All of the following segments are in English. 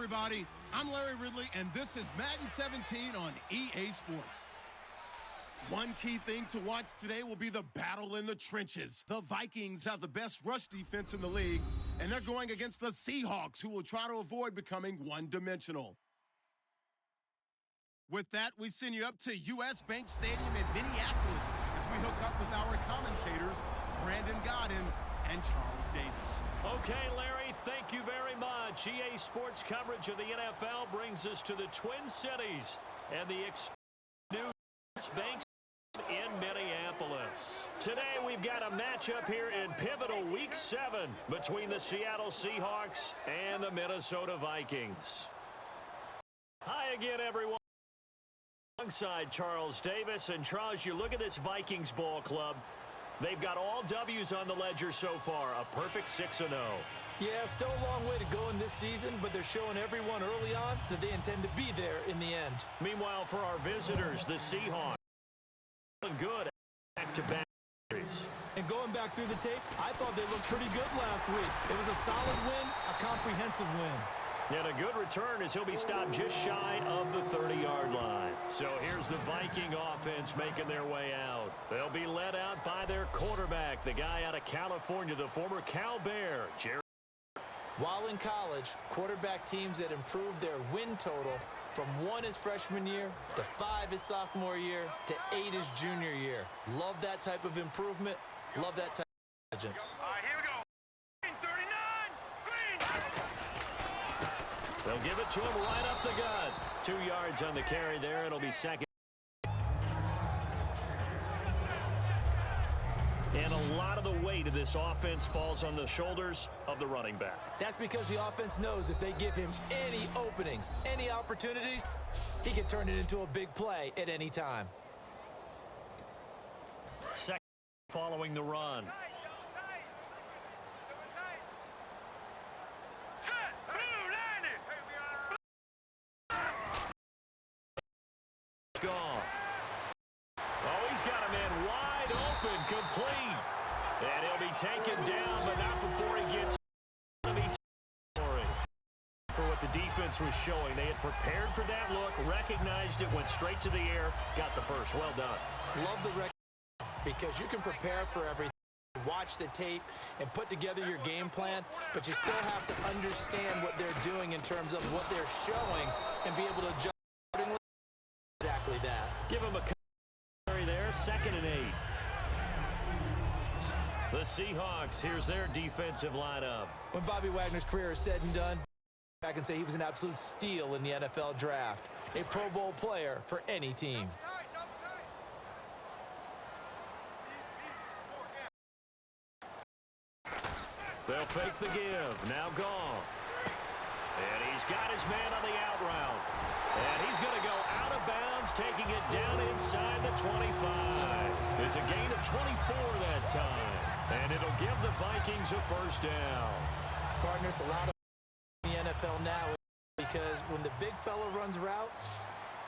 everybody. I'm Larry Ridley, and this is Madden 17 on EA Sports. One key thing to watch today will be the battle in the trenches. The Vikings have the best rush defense in the league, and they're going against the Seahawks, who will try to avoid becoming one-dimensional. With that, we send you up to U.S. Bank Stadium in Minneapolis as we hook up with our commentators, Brandon Godden and Charles Davis. Okay, Larry, thank you very much. EA Sports coverage of the NFL brings us to the Twin Cities and the new Bank in Minneapolis. Today we've got a matchup here in pivotal Week 7 between the Seattle Seahawks and the Minnesota Vikings. Hi again, everyone. Alongside Charles Davis. And Charles, you look at this Vikings ball club. They've got all W's on the ledger so far, a perfect 6-0. Yeah, still a long way to go in this season, but they're showing everyone early on that they intend to be there in the end. Meanwhile, for our visitors, the Seahawks, good back-to-back series. And going back through the tape, I thought they looked pretty good last week. It was a solid win, a comprehensive win. And a good return as he'll be stopped just shy of the 30-yard line. So here's the Viking offense making their way out. They'll be led out by their quarterback, the guy out of California, the former Cal Bear, Jerry. While in college, quarterback teams that improved their win total from 1 his freshman year to 5 his sophomore year to 8 his junior year. Love that type of improvement. Love that type of intelligence. All right, here we go. 39, green. They'll give it to him right up the gut. 2 yards on the carry there. It'll be second. And a lot of the weight of this offense falls on the shoulders of the running back. That's because the offense knows if they give him any openings, any opportunities, he can turn it into a big play at any time. Second following the run. Complete. And he'll be taken down, but not before he gets for what the defense was showing. They had prepared for that look, recognized it, went straight to the air, got the first. Well done. Love the record because you can prepare for everything. Watch the tape and put together your game plan, but you still have to understand what they're doing in terms of what they're showing and be able to adjust accordingly. Exactly that. Give him a carry there, 2nd and 8. The Seahawks, here's their defensive lineup. When Bobby Wagner's career is said and done, I can say he was an absolute steal in the NFL draft. A Pro Bowl player for any team. They'll fake the give. Now Goff. And he's got his man on the out route. And he's going to go out of bounds, taking it down inside the 25. It's a gain of 24 that time. And it'll give the Vikings a first down. Partners, a lot of in the NFL now because when the big fella runs routes,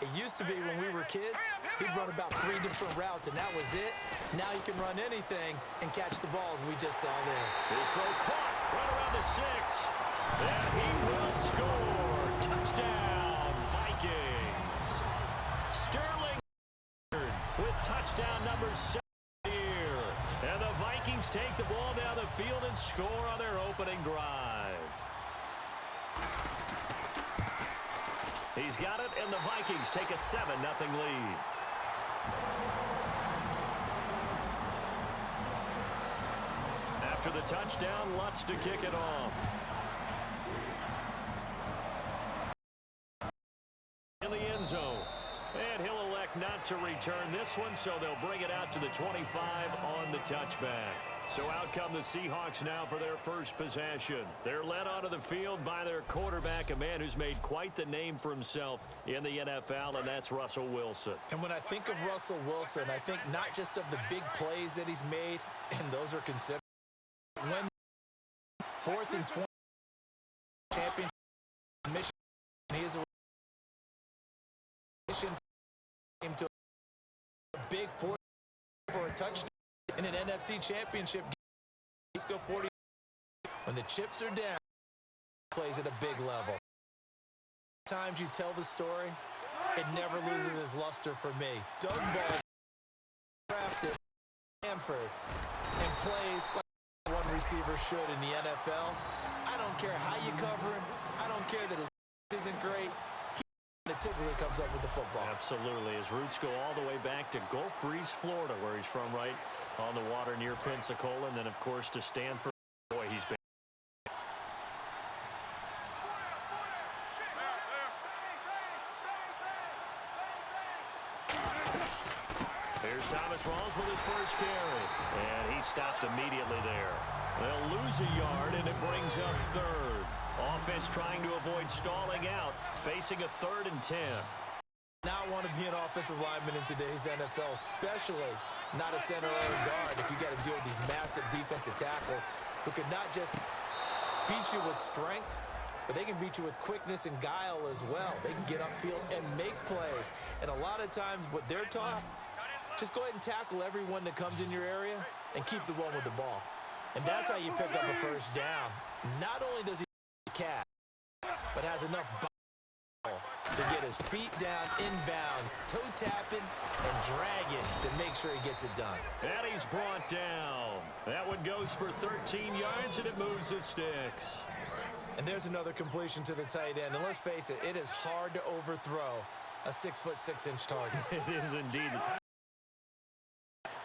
it used to be when we were kids, he'd run about 3 different routes, and that was it. Now you can run anything and catch the balls we just saw there. This throw caught right around the 6. And he will score. Touchdown, Vikings. Sterling with touchdown number 7 here. And the Vikings take the ball down the field and score on their opening drive. He's got it, and the Vikings take a 7-0 lead. After the touchdown, Lutz to kick it off. In the end zone. And he'll elect not to return this one, so they'll bring it out to the 25 on the touchback. So out come the Seahawks now for their first possession. They're led onto the field by their quarterback, a man who's made quite the name for himself in the NFL, and that's Russell Wilson. And when I think of Russell Wilson, I think not just of the big plays that he's made, and those are considered. When 4th and 20 championship mission, he is a mission to a big 4th for a touchdown. In an NFC championship game, let's go 40. When the chips are down, plays at a big level. times you tell the story, it never loses its luster for me. Doug Ball drafted Stanford and plays like one receiver should in the NFL. I don't care how you cover him. I don't care that his isn't great. He typically comes up with the football. Absolutely. His roots go all the way back to Gulf Breeze, Florida, where he's from, right on the water near Pensacola. And then, of course, to Stanford. Boy, he's been. Here's Thomas Rawls with his first carry. And he stopped immediately there. They'll lose a yard, and it brings up third. Offense trying to avoid stalling out, facing a 3rd and 10. Now I want to be an offensive lineman in today's NFL, especially not a center or a guard if you got to deal with these massive defensive tackles who could not just beat you with strength, but they can beat you with quickness and guile as well. They can get upfield and make plays. And a lot of times what they're taught, just go ahead and tackle everyone that comes in your area and keep the one with the ball. And that's how you pick up a first down. Not only does he catch, but has enough ball to get his feet down inbounds, toe tapping and dragging to make sure he gets it done. And he's brought down. That one goes for 13 yards, and it moves the sticks. And there's another completion to the tight end. And let's face it, it is hard to overthrow a 6'6" target. It is indeed.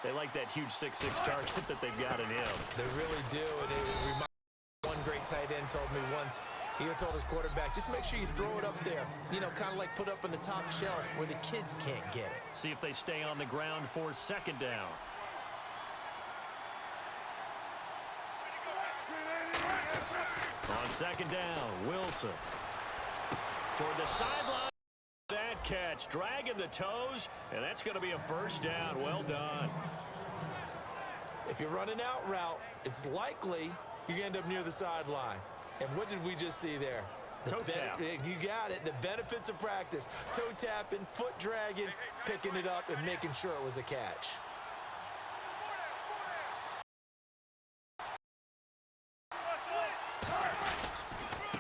They like that huge 6'6" target that they've got in him. They really do, and it reminds me, one great tight end told me once, he told his quarterback, just make sure you throw it up there, you know, kind of like put up on the top shelf where the kids can't get it. See if they stay on the ground for second down. On second down, Wilson. Toward the sideline. That catch, dragging the toes, and that's going to be a first down. Well done. If you're running out route, it's likely you're going to end up near the sideline. And what did we just see there? Toe tap. You got it. The benefits of practice. Toe tapping, foot dragging, picking it up, and making sure it was a catch.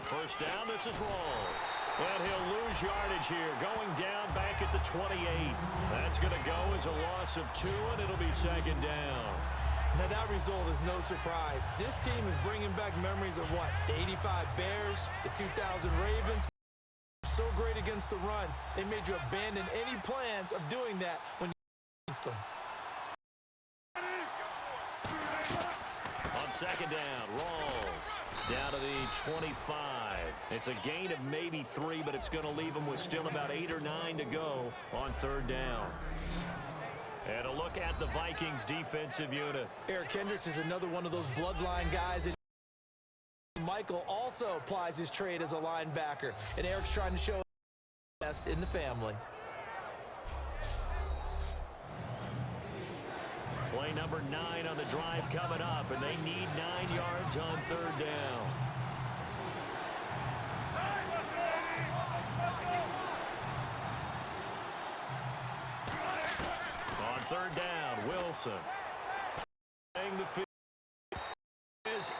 First down, this is Rawls. And he'll lose yardage here, going down back at the 28. That's going to go as a loss of 2, and it'll be second down. Now, that result is no surprise. This team is bringing back memories of what? The 85 Bears, the 2000 Ravens. So great against the run, they made you abandon any plans of doing that when you against them. On second down, Rawls down to the 25. It's a gain of maybe 3, but it's going to leave them with still about 8 or 9 to go on third down. And a look at the Vikings defensive unit. Eric Hendricks is another one of those bloodline guys. Michael also applies his trade as a linebacker, and Eric's trying to show the best in the family. Play number 9 on the drive coming up, and they need 9 yards on third down. On third down, Wilson. The field is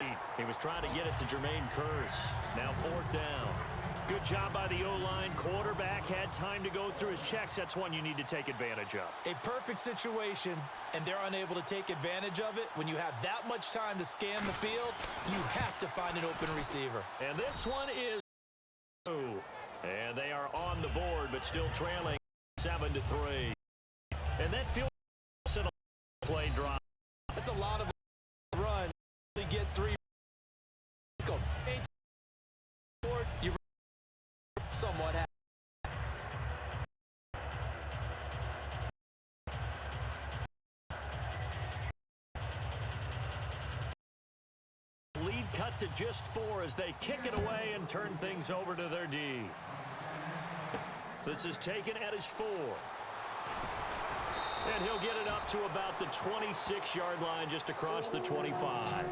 in. He was trying to get it to Jermaine Kearse. Now fourth down. Good job by the O-line. Quarterback had time to go through his checks. That's one you need to take advantage of. A perfect situation, and they're unable to take advantage of it. When you have that much time to scan the field, you have to find an open receiver. And this one is 2. And they are on the board, but still trailing 7-3. And that field play drive. That's a lot of run. They get 3. You somewhat happy. Lead cut to just 4 as they kick it away and turn things over to their D. This is taken at his 4. And he'll get it up to about the 26-yard line, just across the 25.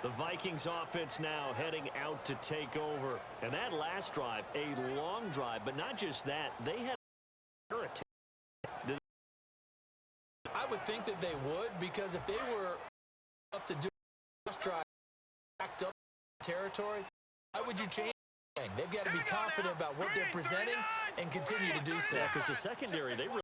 The Vikings offense now heading out to take over. And that last drive, a long drive, but not just that, they had I would think that they would, because if they were up to do a last drive, backed up territory, why would you change anything? They've got to be confident about what they're presenting and continue to do so. Yeah, because the secondary, they really...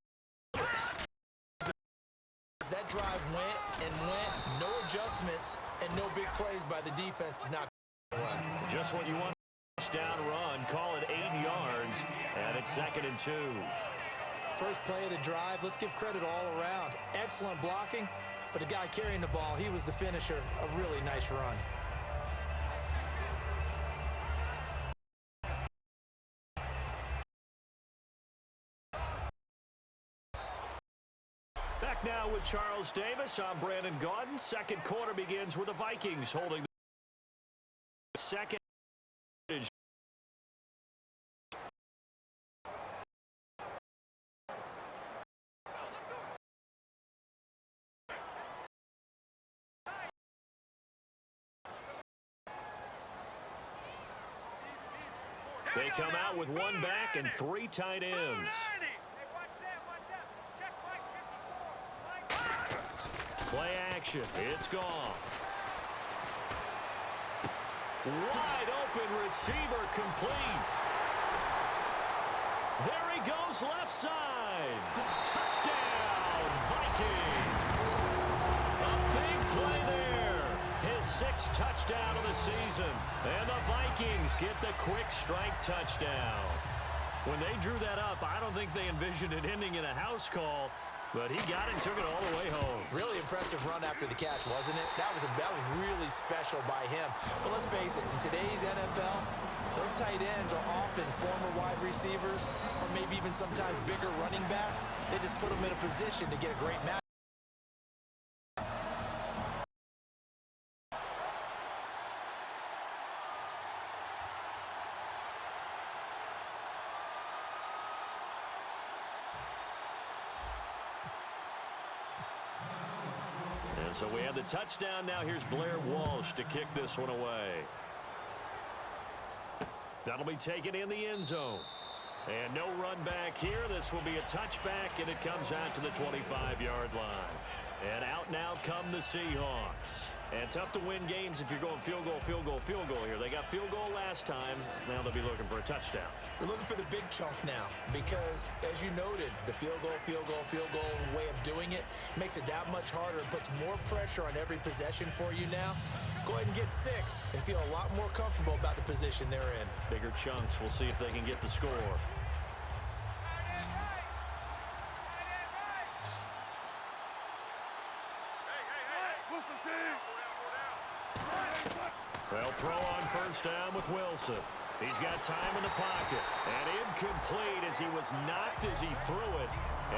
That drive went and went, no adjustments, and no big plays by the defense to knock it away. Just what you want. Touchdown run, call it 8 yards, and it's 2nd and 2. First play of the drive, let's give credit all around. Excellent blocking, but the guy carrying the ball, he was the finisher. A really nice run. Back now with Charles Davis. I'm Brandon Gaudin. Second quarter begins with the Vikings holding the second. They come out with one back and 3 tight ends. Play action. It's Goff. Wide open receiver complete. There he goes left side. Touchdown, Vikings. A big play there. His 6th touchdown of the season. And the Vikings get the quick strike touchdown. When they drew that up, I don't think they envisioned it ending in a house call. But he got it and took it all the way home. Really impressive run after the catch, wasn't it? That was really special by him. But let's face it, in today's NFL, those tight ends are often former wide receivers or maybe even sometimes bigger running backs. They just put them in a position to get a great match. So we have the touchdown. Now here's Blair Walsh to kick this one away. That'll be taken in the end zone. And no run back here. This will be a touchback, and it comes out to the 25-yard line. And out now come the Seahawks. And tough to win games if you're going field goal, field goal, field goal here. They got field goal last time. Now they'll be looking for a touchdown. They're looking for the big chunk now because, as you noted, the field goal way of doing it makes it that much harder and puts more pressure on every possession for you now. Go ahead and get 6 and feel a lot more comfortable about the position they're in. Bigger chunks. We'll see if they can get the score. They'll throw on first down with Wilson. He's got time in the pocket. And incomplete as he was knocked as he threw it.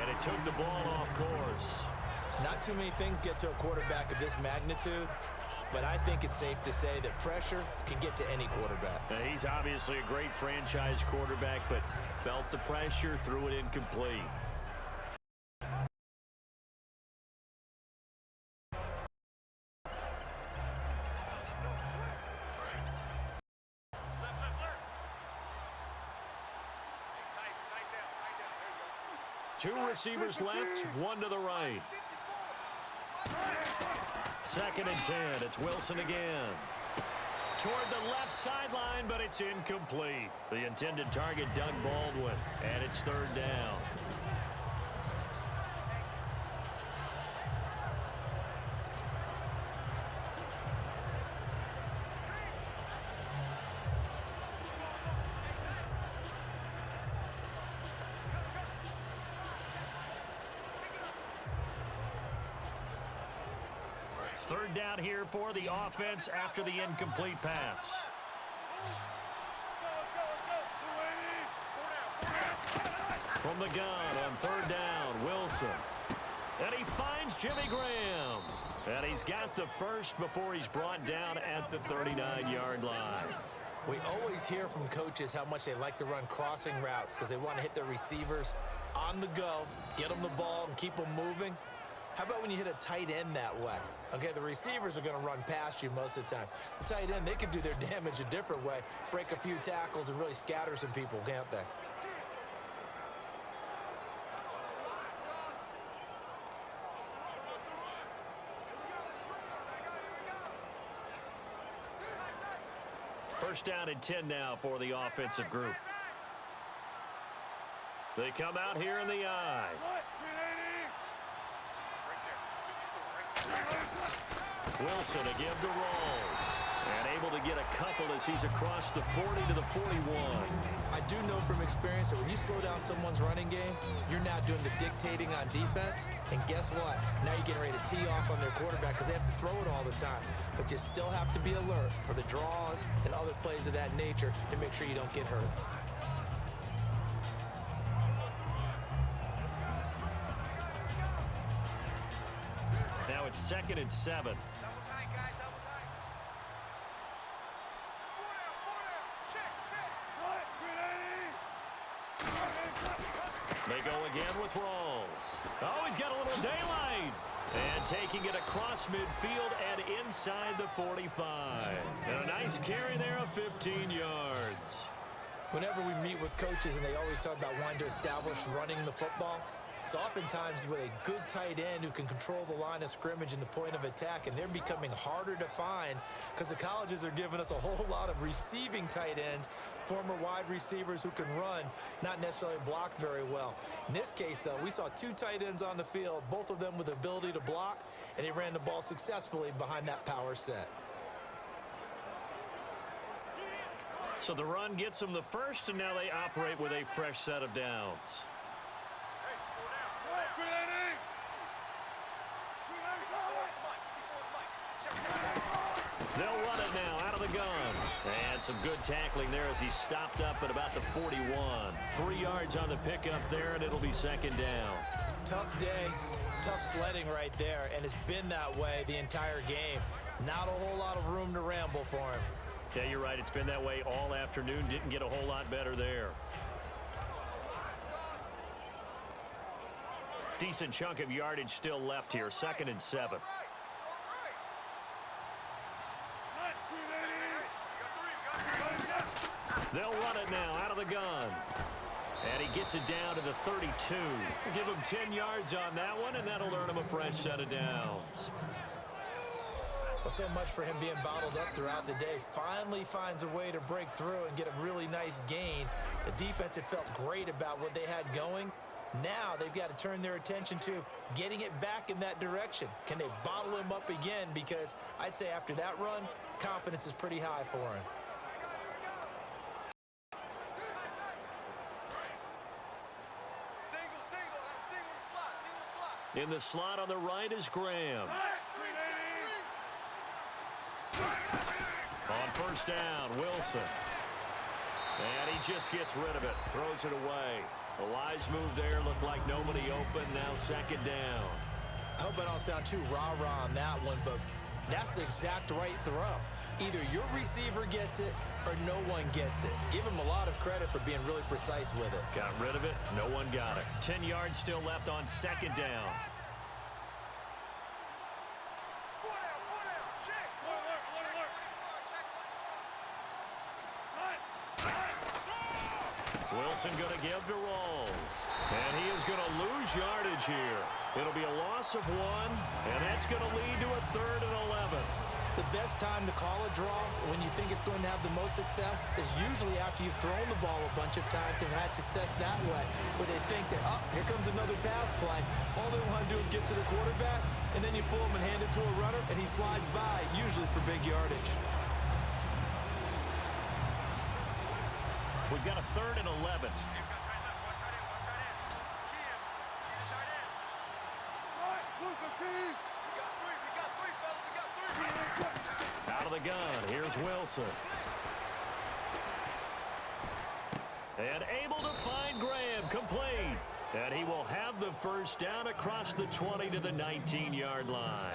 And it took the ball off course. Not too many things get to a quarterback of this magnitude, but I think it's safe to say that pressure can get to any quarterback. Now, he's obviously a great franchise quarterback, but felt the pressure, threw it incomplete. Two receivers left, one to the right. 2nd and 10. It's Wilson again. Toward the left sideline, but it's incomplete. The intended target, Doug Baldwin, and it's 3rd down. Third down here for the offense after the incomplete pass. From the gun on 3rd down, Wilson. And he finds Jimmy Graham. And he's got the first before he's brought down at the 39-yard line. We always hear from coaches how much they like to run crossing routes because they want to hit their receivers on the go, get them the ball, and keep them moving. How about when you hit a tight end that way? Okay, the receivers are going to run past you most of the time. The tight end, they can do their damage a different way, break a few tackles, and really scatter some people, can't they? First down and 10 now for the offensive group. They come out here in the I. Wilson to give to Rawls. And able to get a couple as he's across the 40 to the 41. I do know from experience that when you slow down someone's running game, you're now doing the dictating on defense. And guess what? Now you're getting ready to tee off on their quarterback because they have to throw it all the time. But you still have to be alert for the draws and other plays of that nature to make sure you don't get hurt. Now it's 2nd and 7. They go again with Rawls. Oh, he's got a little daylight. And taking it across midfield and inside the 45. And a nice carry there of 15 yards. Whenever we meet with coaches and they always talk about wanting to establish running the football, it's oftentimes with a good tight end who can control the line of scrimmage and the point of attack, and they're becoming harder to find because the colleges are giving us a whole lot of receiving tight ends, former wide receivers who can run, not necessarily block very well. In this case, though, we saw 2 tight ends on the field, both of them with the ability to block, and they ran the ball successfully behind that power set. So the run gets them the first, and now they operate with a fresh set of downs. They'll run it now out of the gun. And some good tackling there as he stopped up at about the 41. 3 yards on the pickup there, and it'll be 2nd down. Tough day, tough sledding right there, and it's been that way the entire game. Not a whole lot of room to ramble for him. Yeah, you're right. It's been that way all afternoon. Didn't get a whole lot better there. Decent chunk of yardage still left here. 2nd and 7. They'll run it now out of the gun. And he gets it down to the 32. We'll give him 10 yards on that one, and that'll earn him a fresh set of downs. Well, so much for him being bottled up throughout the day. Finally finds a way to break through and get a really nice gain. The defense had felt great about what they had going. Now they've got to turn their attention to getting it back in that direction. Can they bottle him up again? Because I'd say after that run, confidence is pretty high for him. In the slot on the right is Graham. On first down, Wilson. And he just gets rid of it. Throws it away. A wise move there. Looked like nobody open. Now 2nd down. I hope I don't sound too rah-rah on that one, but that's the exact right throw. Either your receiver gets it or no one gets it. Give him a lot of credit for being really precise with it. Got rid of it. No one got it. 10 yards still left on 2nd down. Wilson going to give to Rawls. And he is going to lose yardage here. It'll be a loss of 1, and that's going to lead to a 3rd and 11. The best time to call a draw when you think it's going to have the most success is usually after you've thrown the ball a bunch of times and had success that way, where they think that, oh, here comes another pass play. All they want to do is get to the quarterback, and then you fool him and hand it to a runner, and he slides by, usually for big yardage. We've got a 3rd and 11. Out of the gun, here's Wilson. And able to find Graham, complete. And he will have the first down across the 20 to the 19-yard line.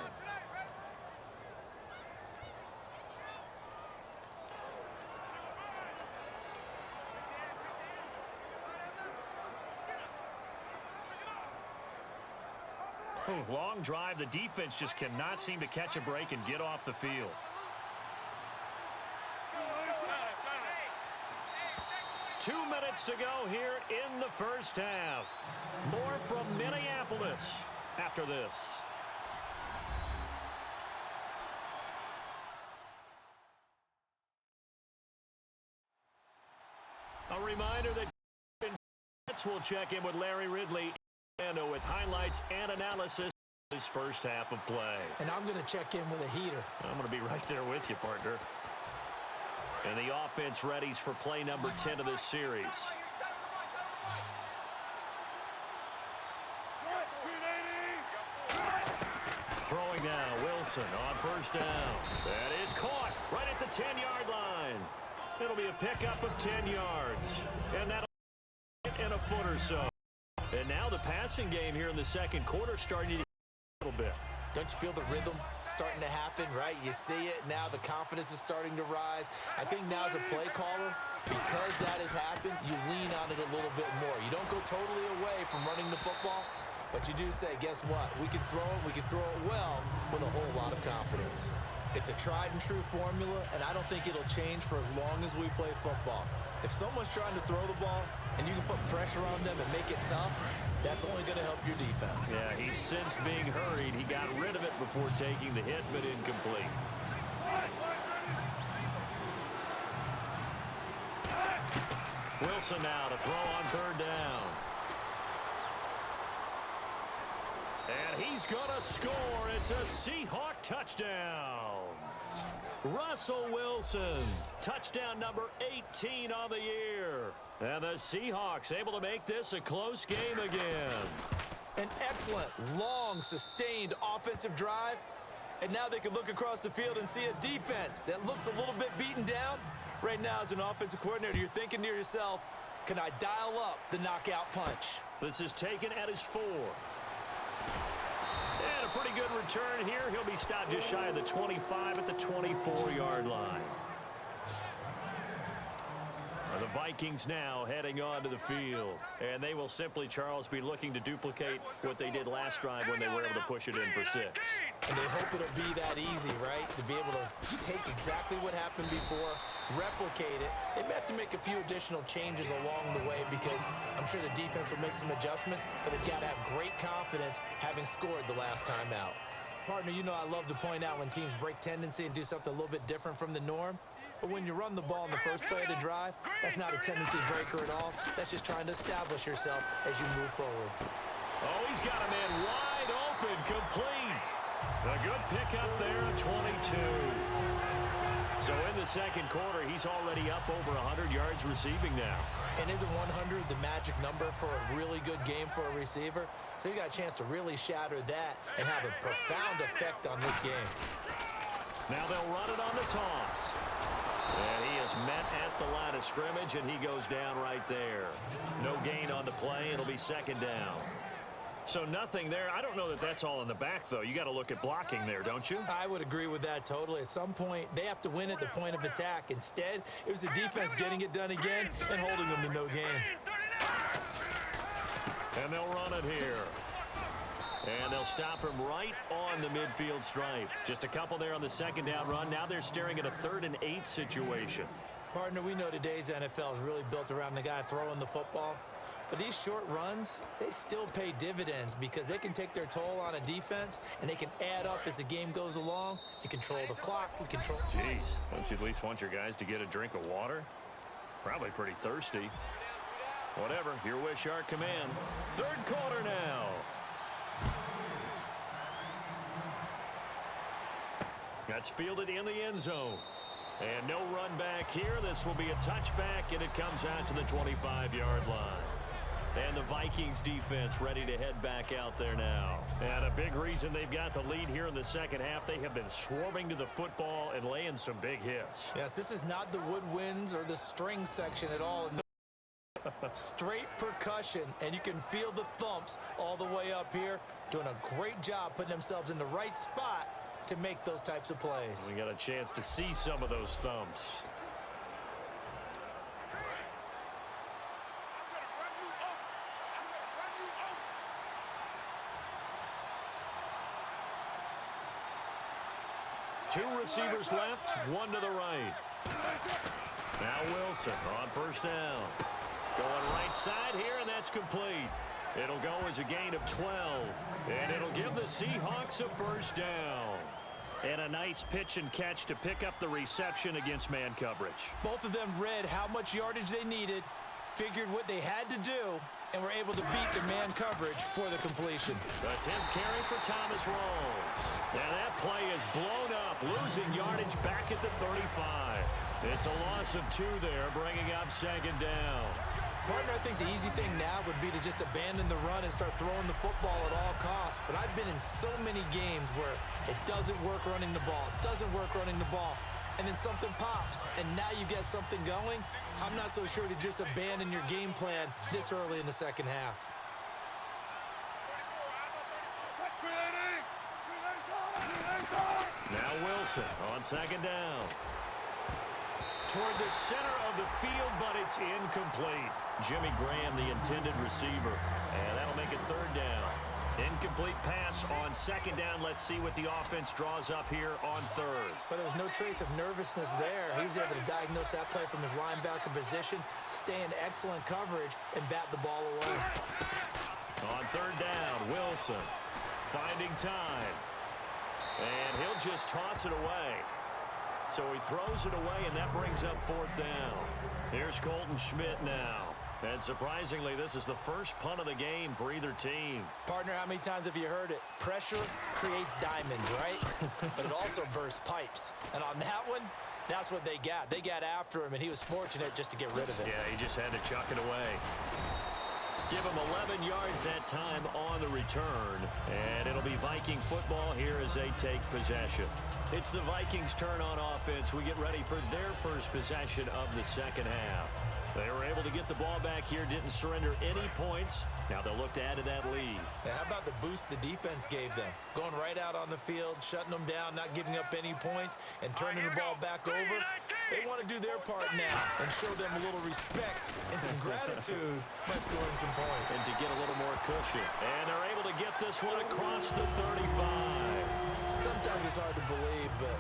Long drive. The defense just cannot seem to catch a break and get off the field. Two minutes to go here in the first half. More from Minneapolis after this. Next, we'll check in with Larry Ridley with highlights and analysis of his first half of play. And I'm going to check in with a heater. I'm going to be right there with you, partner. And the offense readies for play number 10 of this series. Throwing now, Wilson on first down. That is caught right at the 10-yard line. It'll be a pickup of 10 yards. And that'll be in a foot or so. And now the passing game here in the second quarter starting to a little bit. Don't you feel the rhythm starting to happen, right? You see it now. The confidence is starting to rise. I think now as a play caller, because that has happened, you lean on it a little bit more. You don't go totally away from running the football, but you do say, guess what? We can throw it. We can throw it well with a whole lot of confidence. It's a tried and true formula, and I don't think it'll change for as long as we play football. If someone's trying to throw the ball and you can put pressure on them and make it tough, that's only going to help your defense. Yeah, he's since being hurried. He got rid of it before taking the hit, but incomplete. Wilson now to throw on third down. And he's going to score. It's a Seahawk touchdown. Russell Wilson, touchdown number 18 on the year. And the Seahawks able to make this a close game again. An excellent, long, sustained offensive drive. And now they can look across the field and see a defense that looks a little bit beaten down. Right now, as an offensive coordinator, you're thinking to yourself, can I dial up the knockout punch? This is taken at his 4. And a pretty good return here. He'll be stopped just shy of the 25 at the 24-yard line. The Vikings now heading onto the field. And they will simply, Charles, be looking to duplicate what they did last drive when they were able to push it in for 6. And they hope it'll be that easy, right? To be able to take exactly what happened before, replicate it. They may have to make a few additional changes along the way because I'm sure the defense will make some adjustments, but they've got to have great confidence having scored the last time out. Partner, you know I love to point out when teams break tendency and do something a little bit different from the norm. But when you run the ball in the first play of the drive, that's not a tendency breaker at all. That's just trying to establish yourself as you move forward. Oh, he's got a man wide open, complete. A good pickup there at 22. So in the second quarter, he's already up over 100 yards receiving now. And isn't 100 the magic number for a really good game for a receiver? So you got a chance to really shatter that and have a profound effect on this game. Now they'll run it on the toss. And he is met at the line of scrimmage, and he goes down right there. No gain on the play. It'll be second down. So nothing there. I don't know that that's all in the back, though. You got to look at blocking there, don't you? I would agree with that totally. At some point, they have to win at the point of attack. Instead, it was the defense getting it done again and holding them to no gain. And they'll run it here. And they'll stop him right on the midfield stripe. Just a couple there on the second down run. Now they're staring at a 3rd and 8 situation. Partner, we know today's NFL is really built around the guy throwing the football. But these short runs, they still pay dividends because they can take their toll on a defense and they can add up as the game goes along. You control the clock. You control. Jeez, don't you at least want your guys to get a drink of water? Probably pretty thirsty. Whatever, your wish, our command. Third quarter now. That's fielded in the end zone. And no run back here. This will be a touchback, and it comes out to the 25-yard line. And the Vikings defense ready to head back out there now. And a big reason they've got the lead here in the second half, they have been swarming to the football and laying some big hits. Yes, this is not the woodwinds or the string section at all. Straight percussion, and you can feel the thumps all the way up here. Doing a great job putting themselves in the right spot to make those types of plays. We got a chance to see some of those thumps. Two receivers left, one to the right. Now Wilson on first down. Going right side here, and that's complete. It'll go as a gain of 12, and it'll give the Seahawks a first down. And a nice pitch and catch to pick up the reception against man coverage. Both of them read how much yardage they needed, figured what they had to do, and were able to beat the man coverage for the completion. The 10th carry for Thomas Rawls. And that play is blown up, losing yardage back at the 35. It's a loss of 2 there, bringing up second down. Partner, I think the easy thing now would be to just abandon the run and start throwing the football at all costs. But I've been in so many games where it doesn't work running the ball, and then something pops, and now you get something going. I'm not so sure to just abandon your game plan this early in the second half. Now Wilson on second down. Toward the center of the field, but it's incomplete. Jimmy Graham, the intended receiver. And that'll make it third down. Incomplete pass on second down. Let's see what the offense draws up here on third. But there was no trace of nervousness there. He was able to diagnose that play from his linebacker position, stay in excellent coverage, and bat the ball away. On third down, Wilson finding time. And he'll just toss it away. So he throws it away, and that brings up fourth down. Here's Colton Schmidt now. And surprisingly, this is the first punt of the game for either team. Partner, how many times have you heard it? Pressure creates diamonds, right? But it also bursts pipes. And on that one, that's what they got. They got after him, and he was fortunate just to get rid of it. Yeah, he just had to chuck it away. Give him 11 yards that time on the return. And it'll be Viking football here as they take possession. It's the Vikings' turn on offense. We get ready for their first possession of the second half. They were able to get the ball back here, didn't surrender any points. Now they'll look to add to that lead. Now, how about the boost the defense gave them? Going right out on the field, shutting them down, not giving up any points, and turning the ball back over. They want to do their part now and show them a little respect and some gratitude by scoring some points. And to get a little more cushion. And they're able to get this one across the 35. Sometimes it's hard to believe, but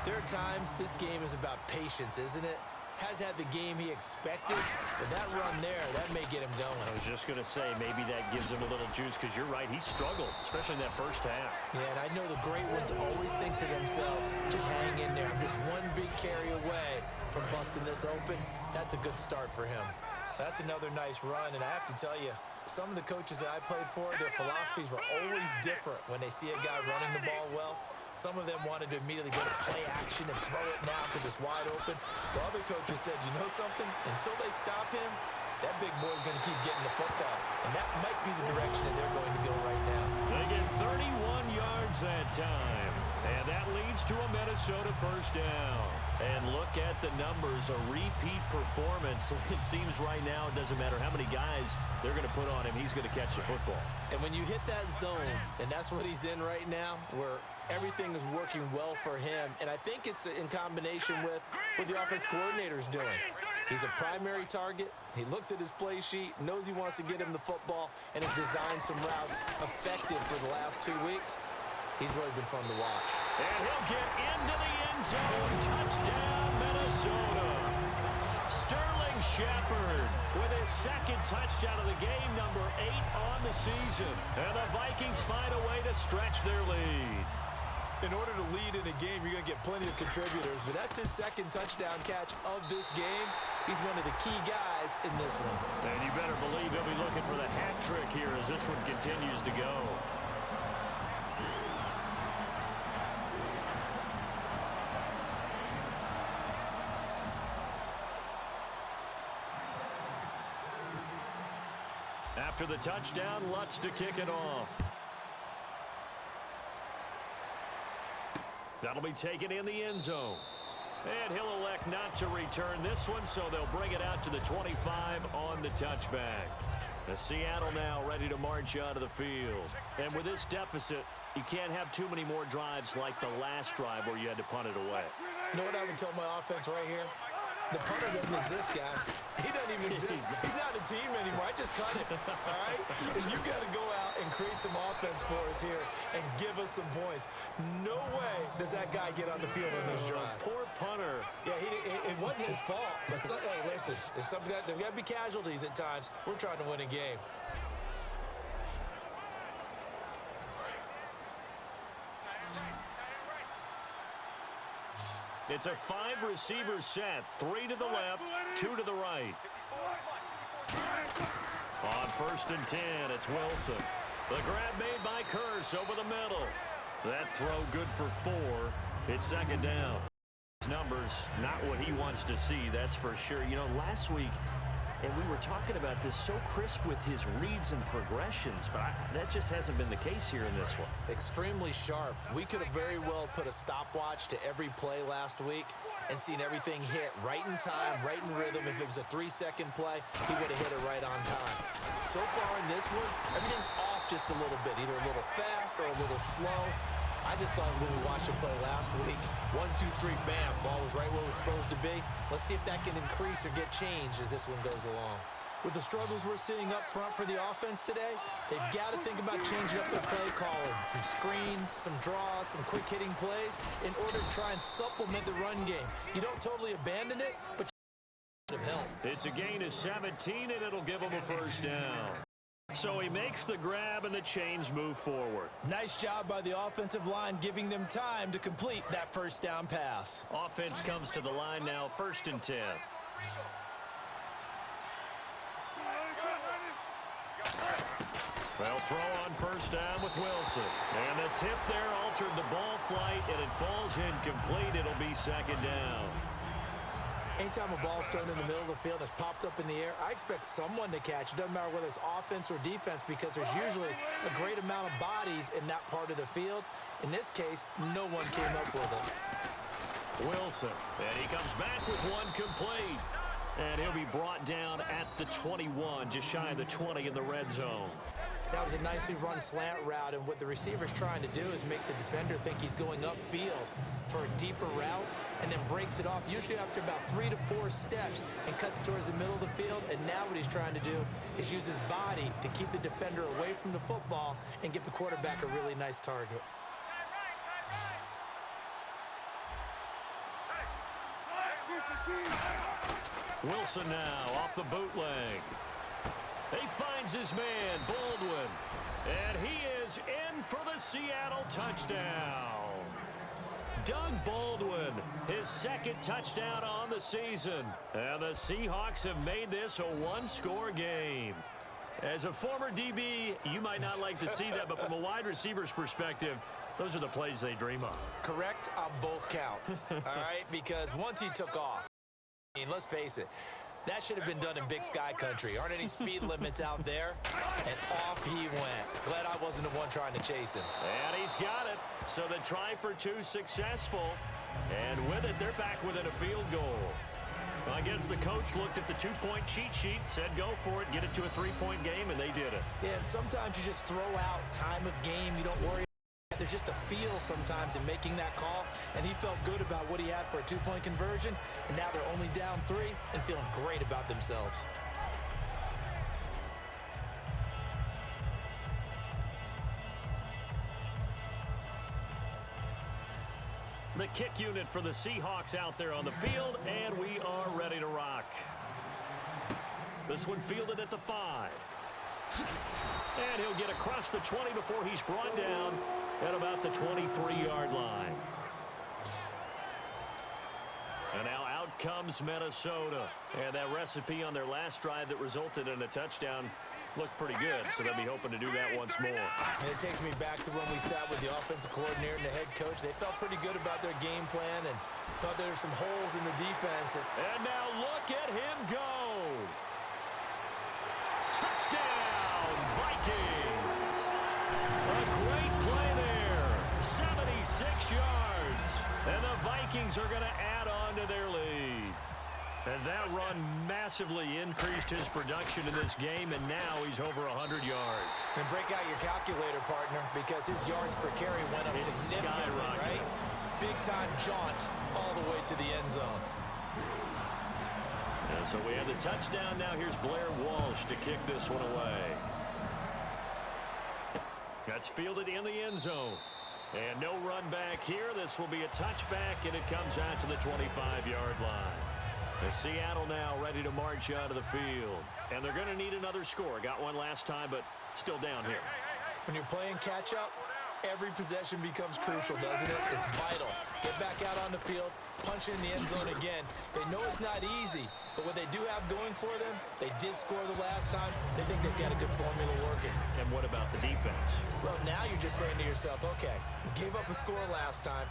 there are times this game is about patience, isn't it? Has had the game he expected, but that run there, that may get him going. I was just going to say, maybe that gives him a little juice, because you're right, he struggled, especially in that first half. Yeah, and I know the great ones always think to themselves, just hang in there. I'm just one big carry away from busting this open. That's a good start for him. That's another nice run, and I have to tell you, some of the coaches that I played for, their philosophies were always different when they see a guy running the ball well. Some of them wanted to immediately go to play action and throw it now because it's wide open. The other coaches said, you know something? Until they stop him, that big boy's going to keep getting the football. And that might be the direction that they're going to go right now. They get 31 yards that time. And that leads to a Minnesota first down. And look at the numbers, a repeat performance. It seems right now it doesn't matter how many guys they're going to put on him, he's going to catch the football. And when you hit that zone, and that's what he's in right now, where everything is working well for him, and I think it's in combination with what the offense coordinator is doing. He's a primary target. He looks at his play sheet, knows he wants to get him the football, and has designed some routes effective for the last 2 weeks. He's really been fun to watch. And he'll get into the end zone. Touchdown, Minnesota. Sterling Shepard with his second touchdown of the game, number 8 on the season. And the Vikings find a way to stretch their lead. In order to lead in a game, you're going to get plenty of contributors, but that's his second touchdown catch of this game. He's one of the key guys in this one. And you better believe he'll be looking for the hat trick here as this one continues to go. After the touchdown, Lutz to kick it off. That'll be taken in the end zone. And he'll elect not to return this one, so they'll bring it out to the 25 on the touchback. The Seattle now ready to march out of the field. And with this deficit, you can't have too many more drives like the last drive where you had to punt it away. You know what I would tell my offense right here? The punter doesn't exist, guys. He doesn't even exist. He's not a team anymore. I just cut him, all right? So you got to go out and create some offense for us here and give us some points. No way does that guy get on the field on this drive. Poor punter. Yeah, it wasn't his fault. But hey, listen, there's got to be casualties at times. We're trying to win a game. It's a 5-receiver set. 3 to the left, 2 to the right. On 1st and 10, it's Wilson. The grab made by Curse over the middle. That throw good for 4. It's 2nd down. His numbers, not what he wants to see, that's for sure. You know, last week, and we were talking about this, so crisp with his reads and progressions, but that just hasn't been the case here in this one. Extremely sharp. We could have very well put a stopwatch to every play last week and seen everything hit right in time, right in rhythm. If it was a 3-second play, he would have hit it right on time. So far in this one, everything's off just a little bit, either a little fast or a little slow. I just thought when we watched him play last week, 1, 2, 3, bam, ball was right where it was supposed to be. Let's see if that can increase or get changed as this one goes along. With the struggles we're seeing up front for the offense today, they've got to think about changing up their play calling. Some screens, some draws, some quick hitting plays in order to try and supplement the run game. You don't totally abandon it, but you help. It's a gain of 17, and it'll give them a 1st down. So he makes the grab, and the chains move forward. Nice job by the offensive line, giving them time to complete that 1st down pass. Offense comes to the line now, 1st and 10. They'll throw on 1st down with Wilson. And the tip there altered the ball flight, and it falls incomplete. It'll be 2nd down. Anytime a ball's thrown in the middle of the field and it's popped up in the air, I expect someone to catch. It doesn't matter whether it's offense or defense because there's usually a great amount of bodies in that part of the field. In this case, no one came up with it. Wilson, and he comes back with one complete. And he'll be brought down at the 21, just shy of the 20 in the red zone. That was a nicely run slant route, and what the receiver's trying to do is make the defender think he's going upfield for a deeper route and then breaks it off, usually after about 3 to 4 steps, and cuts towards the middle of the field. And now what he's trying to do is use his body to keep the defender away from the football and give the quarterback a really nice target. Wilson now off the bootleg. He finds his man, Baldwin. And he is in for the Seattle touchdown. Doug Baldwin, his 2nd touchdown on the season. And the Seahawks have made this a one-score game. As a former DB, you might not like to see that, but from a wide receiver's perspective, those are the plays they dream of. Correct on both counts, all right? Because once he took off, I mean, let's face it, that should have been done in Big Sky country. Aren't any speed limits out there? And off he went. Glad I wasn't the one trying to chase him. And he's got it. So the try for 2 successful. And with it, they're back within a field goal. Well, I guess the coach looked at the 2-point cheat sheet, said go for it, get it to a 3-point game, and they did it. Yeah, and sometimes you just throw out time of game. You don't worry. There's just a feel sometimes in making that call, and he felt good about what he had for a 2-point conversion, and now they're only down 3 and feeling great about themselves. The kick unit for the Seahawks out there on the field, and we are ready to rock. This one fielded at the 5. And he'll get across the 20 before he's brought down at about the 23-yard line. And now out comes Minnesota. And that recipe on their last drive that resulted in a touchdown looked pretty good, so they'll be hoping to do that once more. And it takes me back to when we sat with the offensive coordinator and the head coach. They felt pretty good about their game plan and thought there were some holes in the defense. And now look at him go. Touchdown, Vikings. A great play there. 76 yards. And the Vikings are going to add on to their lead. And that run massively increased his production in this game, and now he's over 100 yards. And break out your calculator, partner, because his yards per carry went up significantly, right? Big-time jaunt all the way to the end zone. And so we have the touchdown. Now here's Blair Walsh to kick this one away. That's fielded in the end zone. And no run back here. This will be a touchback, and it comes out to the 25-yard line. And Seattle now ready to march out of the field. And they're going to need another score. Got one last time, but still down here. When you're playing catch-up, every possession becomes crucial, doesn't it? It's vital. Get back out on the field, punching in the end zone again. They know it's not easy, but what they do have going for them, they did score the last time. They think they've got a good formula working. And what about the defense? Well, now you're just saying to yourself, okay, we gave up a score last time.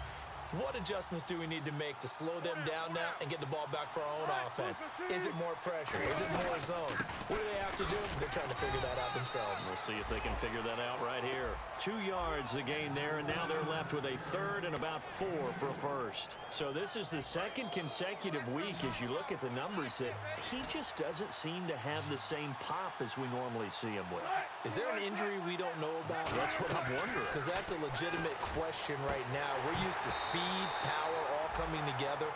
What adjustments do we need to make to slow them down now and get the ball back for our own offense? Is it more pressure? Is it more zone? What do they have to do? They're trying to figure that out themselves. We'll see if they can figure that out right here. 2 yards the gain there, and now they're left with a third and about 4 for a first. So this is the second consecutive week as you look at the numbers that he just doesn't seem to have the same pop as we normally see him with. Is there an injury we don't know about? That's what I'm wondering. Because that's a legitimate question right now. We're used to speed, power, all coming together.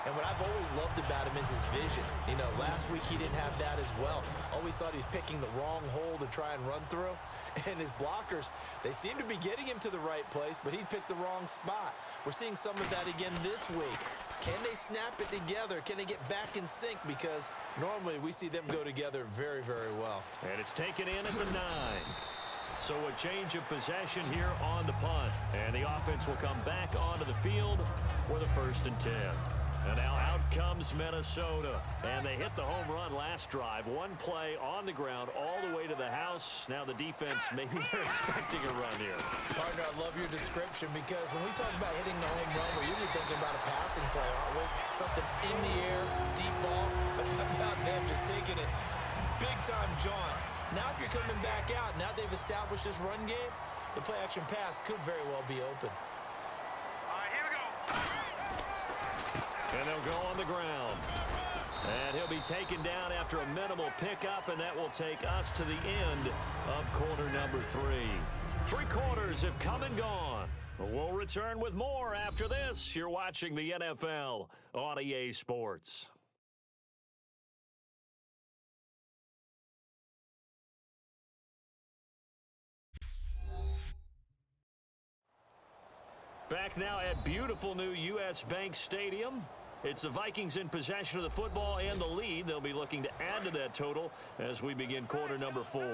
And what I've always loved about him is his vision. You know, last week he didn't have that as well. Always thought he was picking the wrong hole to try and run through. And his blockers, they seem to be getting him to the right place, but he picked the wrong spot. We're seeing some of that again this week. Can they snap it together? Can they get back in sync? Because normally we see them go together very, very well. And it's taken in at the 9. So a change of possession here on the punt. And the offense will come back onto the field for the 1st and 10. And now out comes Minnesota. And they hit the home run last drive. One play on the ground all the way to the house. Now the defense, maybe they're expecting a run here. Partner, I love your description because when we talk about hitting the home run, we're usually thinking about a passing play, aren't we? Something in the air, deep ball. But how about them just taking it big-time jaunt? Now if you're coming back out, now they've established this run game, the play-action pass could very well be open. All right, here we go. And they'll go on the ground. And he'll be taken down after a minimal pickup, and that will take us to the end of quarter number 3. 3 quarters have come and gone. We'll return with more after this. You're watching the NFL on EA Sports. Back now at beautiful new U.S. Bank Stadium. It's the Vikings in possession of the football and the lead. They'll be looking to add to that total as we begin quarter number 4. Here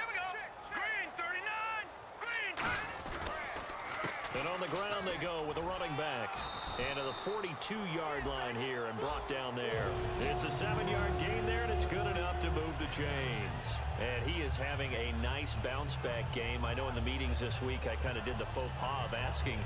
we go. Green, 39. Green. And on the ground they go with a running back. And to the 42-yard line here and brought down there. It's a 7-yard gain there, and it's good enough to move the chains. And he is having a nice bounce-back game. I know in the meetings this week I kind of did the faux pas of asking,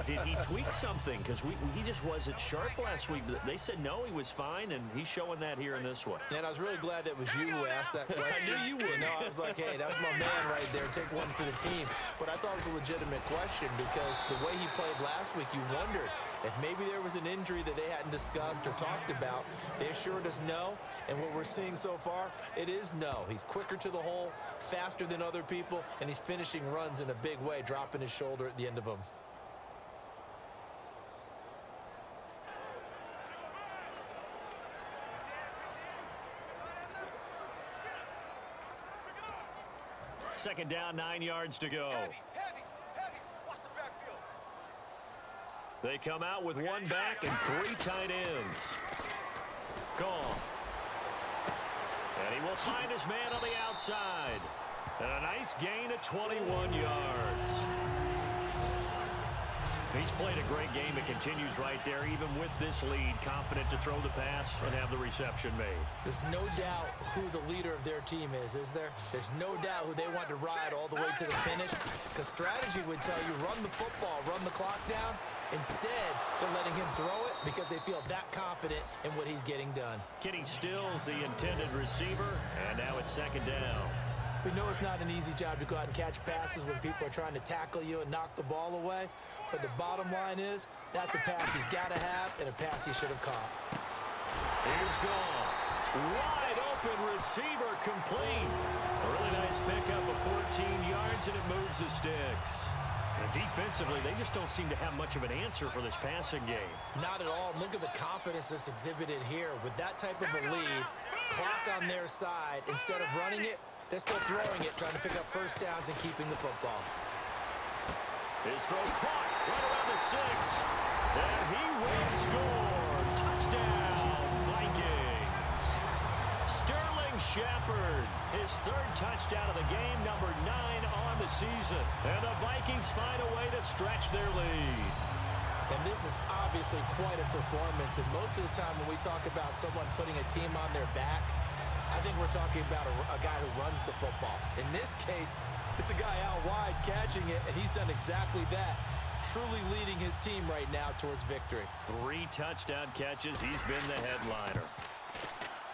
did he tweak something? Because he just wasn't sharp last week. They said no, he was fine, and he's showing that here in this one. And I was really glad that was you who asked that question. I knew you would. No, I was like, hey, that's my man right there. Take one for the team. But I thought it was a legitimate question because the way he played last week, you wondered if maybe there was an injury that they hadn't discussed or talked about. They assured us no, and what we're seeing so far, it is no. He's quicker to the hole, faster than other people, and he's finishing runs in a big way, dropping his shoulder at the end of them. Second down, 9 yards to go. Heavy. Watch the backfield. They come out with one back and 3 tight ends. Gone. And he will find his man on the outside. And a nice gain of 21 yards. He's played a great game. It continues right there, even with this lead, confident to throw the pass and have the reception made. There's no doubt who the leader of their team is there? There's no doubt who they want to ride all the way to the finish. Because strategy would tell you, run the football, run the clock down. Instead, they're letting him throw it because they feel that confident in what he's getting done. Kenny Stills, the intended receiver, and now it's second down. We know it's not an easy job to go out and catch passes when people are trying to tackle you and knock the ball away. But the bottom line is, that's a pass he's got to have and a pass he should have caught. He's gone. Wide open receiver complete. A really nice pickup of 14 yards, and it moves the sticks. And defensively, they just don't seem to have much of an answer for this passing game. Not at all. Look at the confidence that's exhibited here. With that type of a lead, clock on their side, instead of running it, they're still throwing it, trying to pick up first downs and keeping the football. His throw caught right around the 6. And he will score. Touchdown, Vikings. Sterling Shepard. His third touchdown of the game, number 9 on the season. And the Vikings find a way to stretch their lead. And this is obviously quite a performance. And most of the time when we talk about someone putting a team on their back, I think we're talking about a guy who runs the football. In this case, it's a guy out wide catching it, and he's done exactly that. Truly leading his team right now towards victory. 3 touchdown catches. He's been the headliner.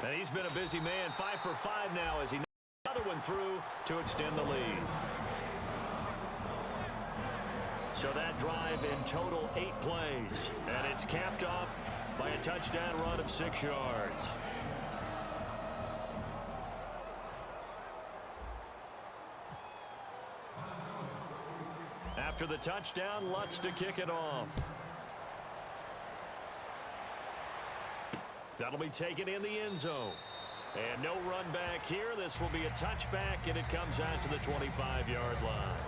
And he's been a busy man. 5 for 5 now as he knocks another one through to extend the lead. So that drive in total 8 plays. And it's capped off by a touchdown run of 6 yards. After the touchdown, Lutz to kick it off. That'll be taken in the end zone. And no run back here. This will be a touchback, and it comes out to the 25-yard line.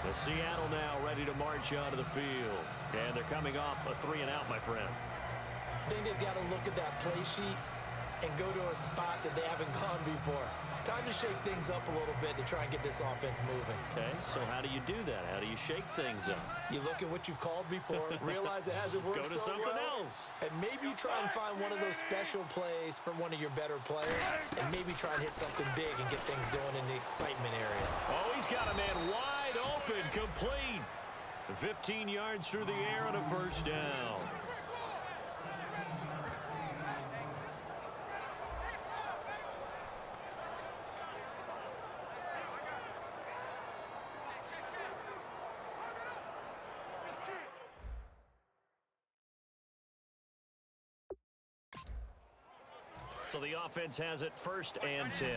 The Seattle now ready to march onto the field. And they're coming off a 3-and-out, my friend. I think they've got to look at that play sheet and go to a spot that they haven't gone before. Time to shake things up a little bit to try and get this offense moving. Okay, so how do you do that? How do you shake things up? You look at what you've called before, realize it hasn't worked Go to so something well, else. and maybe try and find one of those special plays from one of your better players, and maybe try and hit something big and get things going in the excitement area. Oh, he's got a man wide open, complete. 15 yards through the air and a first down. So the offense has it 1st and 10.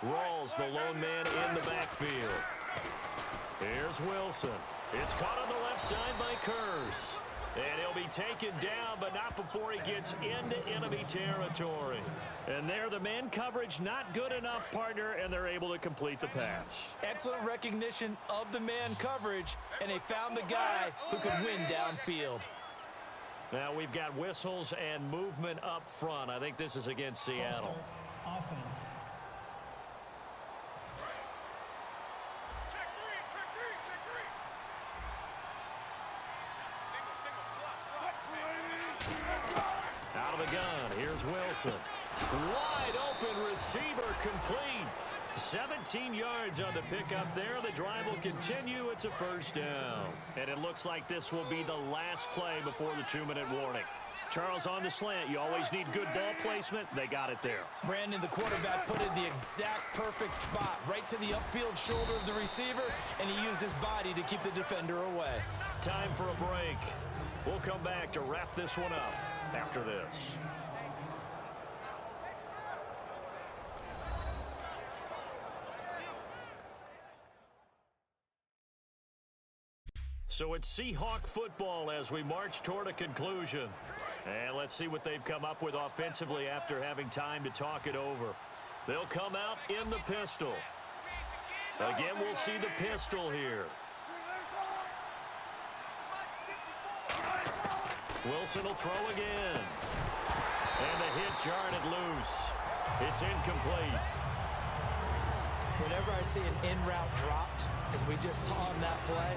Rawls, the lone man in the backfield. Here's Wilson. It's caught on the left side by Kurz. And he'll be taken down, but not before he gets into enemy territory. And there, the man coverage not good enough, partner, and they're able to complete the pass. Excellent recognition of the man coverage, and they found the guy who could win downfield. Now we've got whistles and movement up front. I think this is against Seattle. Offense. Check three. Single, slot. Out of the gun, here's Wilson. Wide open receiver complete. 17 yards on the pickup there. The drive will continue. It's a first down. And it looks like this will be the last play before the 2-minute warning. Charles, on the slant, you always need good ball placement. They got it there. Brandon, the quarterback, put it in the exact perfect spot, right to the upfield shoulder of the receiver, and he used his body to keep the defender away. Time for a break. We'll come back to wrap this one up after this. So it's Seahawk football as we march toward a conclusion. And let's see what they've come up with offensively after having time to talk it over. They'll come out in the pistol. Again, we'll see the pistol here. Wilson will throw again. And the hit jarred it loose. It's incomplete. Whenever I see an in-route dropped, as we just saw on that play,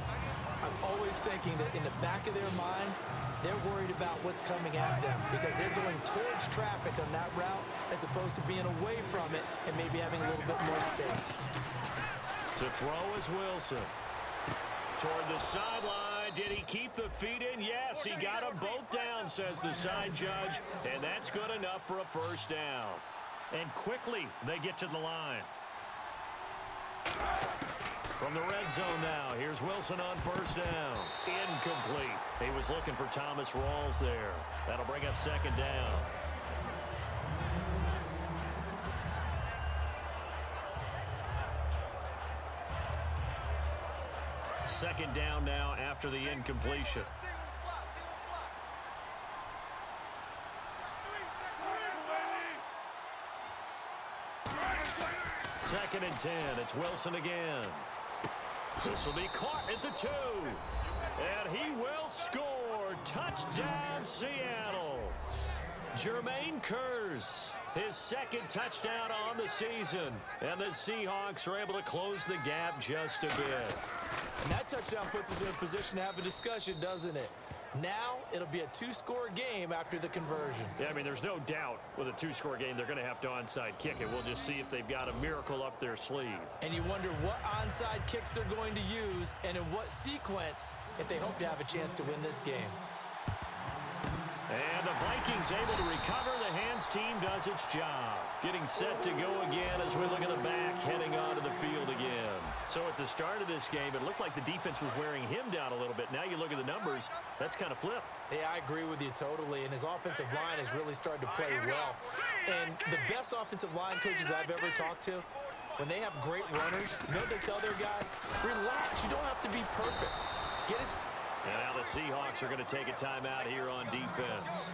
I'm always thinking that in the back of their mind, they're worried about what's coming at them because they're going towards traffic on that route as opposed to being away from it and maybe having a little bit more space. To throw is Wilson. Toward the sideline. Did he keep the feet in? Yes, he got them both down, says the side judge. And that's good enough for a first down. And quickly, they get to the line. From the red zone now, here's Wilson on first down. Incomplete. He was looking for Thomas Rawls there. That'll bring up second down. Second down now after the incompletion. Second and 10. It's Wilson again. This will be caught at the 2. And he will score. Touchdown, Seattle. Jermaine Kearse, his second touchdown on the season. And the Seahawks are able to close the gap just a bit. And that touchdown puts us in a position to have a discussion, doesn't it? Now it'll be a two-score game after the conversion. Yeah, I mean, there's no doubt with a two-score game they're going to have to onside kick it. We'll just see if they've got a miracle up their sleeve. And you wonder what onside kicks they're going to use and in what sequence if they hope to have a chance to win this game. And the Vikings able to recover. The hands team does its job. Getting set to go again as we look at the back heading onto the field again. So at the start of this game, it looked like the defense was wearing him down a little bit. Now you look at the numbers, that's kind of flipped. Yeah, I agree with you totally. And his offensive line has really started to play well. And the best offensive line coaches that I've ever talked to, when they have great runners, you know what they tell their guys? Relax. You don't have to be perfect. Get his... And now the Seahawks are going to take a timeout here on defense.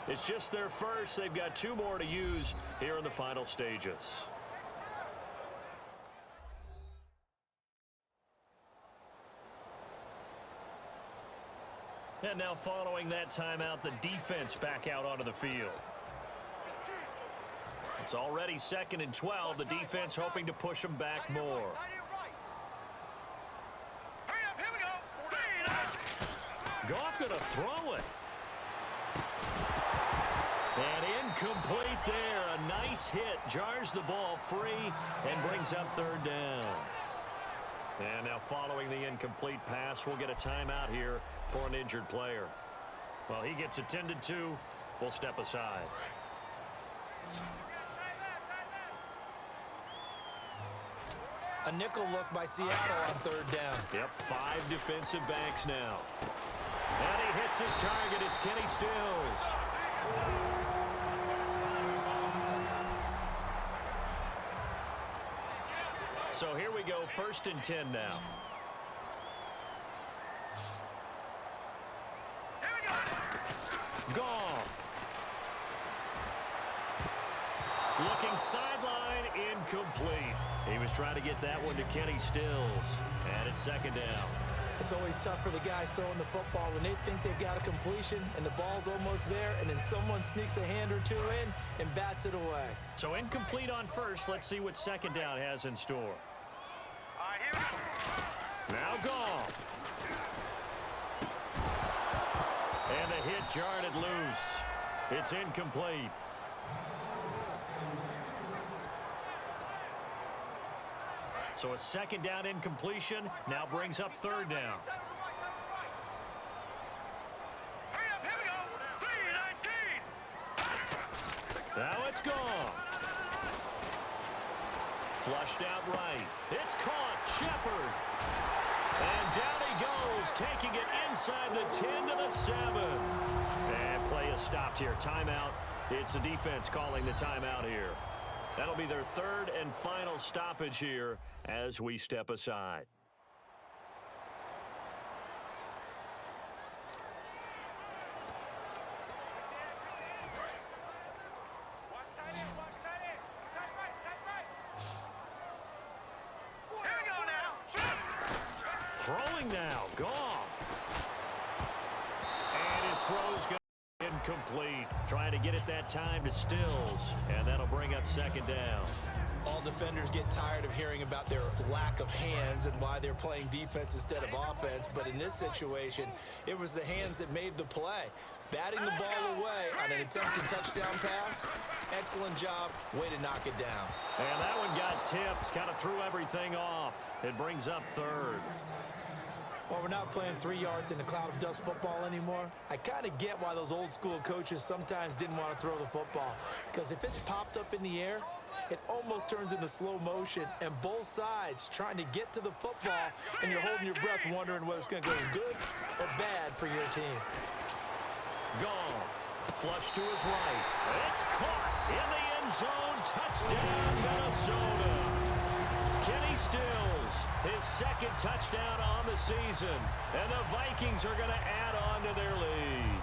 It's just their first. They've got two more to use here in the final stages. And now following that timeout, the defense back out onto the field. It's already 2nd and 12. The defense hoping to push them back more. Goff going to throw it. And incomplete there. A nice hit. Jars the ball free and brings up 3rd down. And now following the incomplete pass, we'll get a timeout here for an injured player. Well, he gets attended to. We'll step aside. A nickel look by Seattle on 3rd down. Yep, 5 defensive backs now. And he hits his target. It's Kenny Stills. So here we go, 1st and 10 now. Goff. Looking sideline, incomplete. He was trying to get that one to Kenny Stills. And it's 2nd down. It's always tough for the guys throwing the football when they think they've got a completion and the ball's almost there, and then someone sneaks a hand or two in and bats it away. So incomplete on 1st. Let's see what 2nd down has in store. Now Goff. And the hit jarred it loose. It's incomplete. So a 2nd down incompletion now brings up 3rd down. Now it's Goff. Flushed out right. It's caught. Shepard. And down he goes, taking it inside the 10 to the 7. And play is stopped here. Timeout. It's the defense calling the timeout here. That'll be their 3rd and final stoppage here as we step aside. Throwing now, Goff. And his throw's going to be incomplete. Trying to get it that time to Stills, and that'll bring up 2nd down. All defenders get tired of hearing about their lack of hands and why they're playing defense instead of offense, but in this situation, it was the hands that made the play. Batting the ball away on an attempted touchdown pass, excellent job, way to knock it down. And that one got tipped, kind of threw everything off. It brings up 3rd. Well, we're not playing 3 yards in a cloud of dust football anymore. I kind of get why those old school coaches sometimes didn't want to throw the football, because if it's popped up in the air, it almost turns into slow motion, and both sides trying to get to the football, and you're holding your breath wondering whether it's going to go good or bad for your team. Goff, flush to his right. It's caught in the end zone. Touchdown, Minnesota. Kenny Stills, his 2nd touchdown on the season, and the Vikings are going to add on to their lead.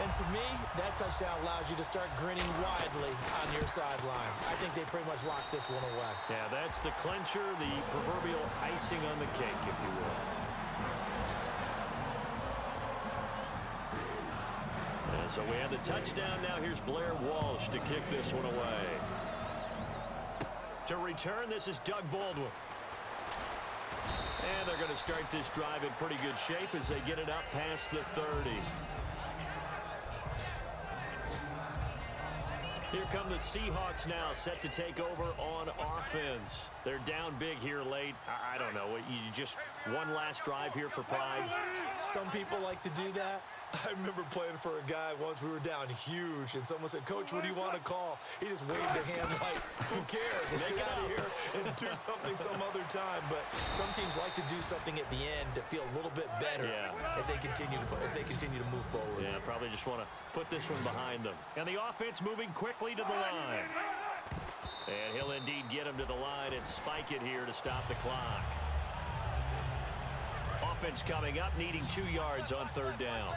And to me, that touchdown allows you to start grinning widely on your sideline. I think they pretty much locked this one away. Yeah, that's the clincher, the proverbial icing on the cake, if you will. And So we have the touchdown. Now here's Blair Walsh to kick this one away. To return, this is Doug Baldwin. And they're going to start this drive in pretty good shape as they get it up past the 30. Here come the Seahawks now, set to take over on offense. They're down big here late. I don't know. You just one last drive here for pride. Some people like to do that. I remember playing for a guy once. We were down huge, and someone said, "Coach, what do you want to call?" He just waved a hand like, "Who cares? Let's get out of here and do something some other time." But some teams like to do something at the end to feel a little bit better as they continue to move forward. Yeah, probably just want to put this one behind them. And the offense moving quickly to the line. And he'll indeed get him to the line and spike it here to stop the clock. Offense coming up, needing 2 yards on third down.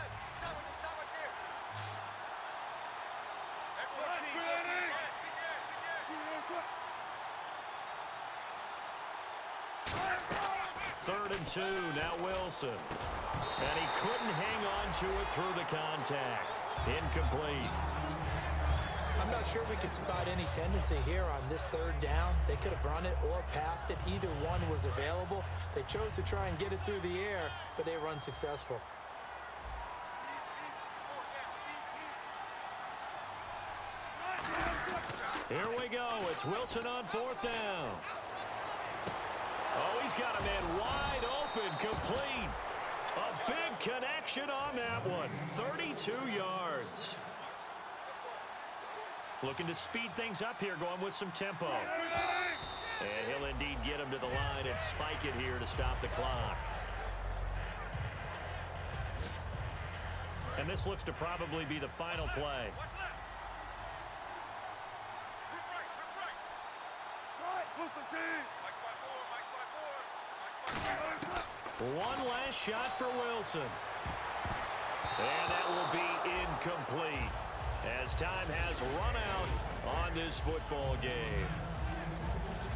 Third and 2, now Wilson. And he couldn't hang on to it through the contact. Incomplete. I'm not sure we could spot any tendency here on this third down. They could have run it or passed it. Either one was available. They chose to try and get it through the air, but they were unsuccessful. Here we go. It's Wilson on fourth down. Oh, he's got a man wide open, complete. A big connection on that one. 32 yards. Looking to speed things up here, going with some tempo. And he'll indeed get him to the line and spike it here to stop the clock. And this looks to probably be the final play. One last shot for Wilson. And that will be incomplete, as time has run out on this football game.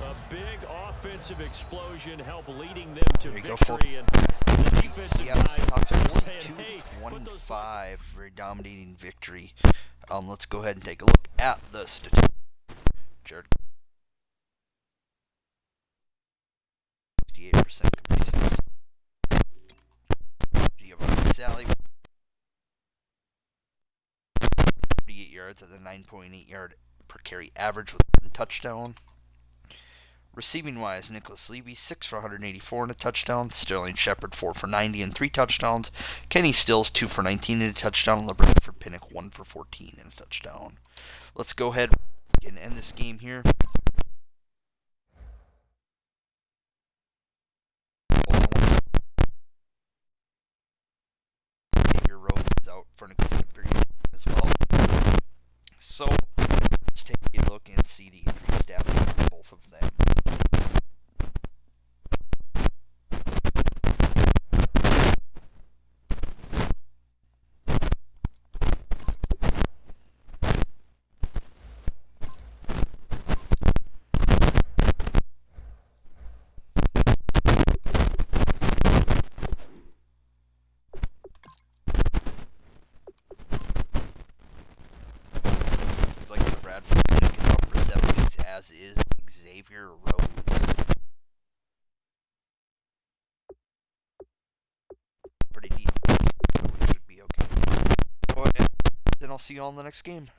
A big offensive explosion helped leading them to victory. And the defensive guys saying, hey, 1-5, very dominating victory. Let's go ahead and take a look at the statistics. Jared, 68% completion. Giovanni Sally, 48 yards at the 9.8 yard per carry average with one touchdown. Receiving wise, Nicholas Levy 6 for 184 and a touchdown. Sterling Shepard 4 for 90 and 3 touchdowns. Kenny Stills 2 for 19 and a touchdown. LeBron Pinnock 1 for 14 and a touchdown. Let's go ahead and end this game here. Xavier Rhodes is out for an extended period as well. So let's take a look and see the injury status of both of them. As is Xavier Rhodes. Pretty deep. Should be okay. Go ahead, then I'll see you all in the next game.